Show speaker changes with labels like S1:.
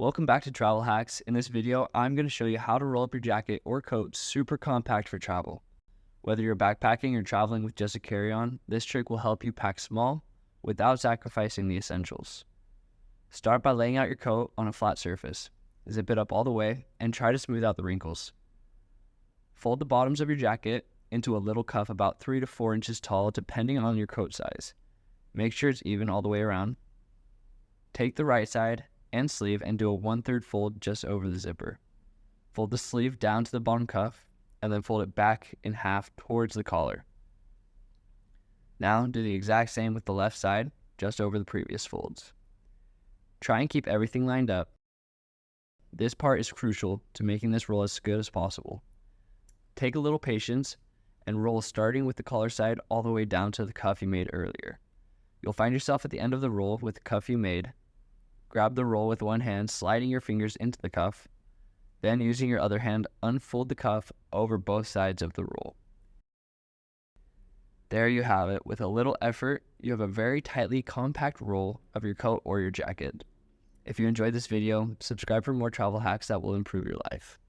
S1: Welcome back to Travel Hacks. In this video, I'm going to show you how to roll up your jacket or coat super compact for travel. Whether you're backpacking or traveling with just a carry-on, this trick will help you pack small without sacrificing the essentials. Start by laying out your coat on a flat surface. Zip it up all the way and try to smooth out the wrinkles. Fold the bottoms of your jacket into a little cuff about 3 to 4 inches tall depending on your coat size. Make sure it's even all the way around. Take the right side and sleeve and do a 1/3 fold just over the zipper. Fold the sleeve down to the bottom cuff and then fold it back in half towards the collar. Now do the exact same with the left side, just over the previous folds. Try and keep everything lined up. This part is crucial to making this roll as good as possible. Take a little patience and roll starting with the collar side all the way down to the cuff you made earlier. You'll find yourself at the end of the roll with the cuff you made. Grab the roll with one hand, sliding your fingers into the cuff. Then, using your other hand, unfold the cuff over both sides of the roll. There you have it. With a little effort, you have a very tightly compact roll of your coat or your jacket. If you enjoyed this video, subscribe for more travel hacks that will improve your life.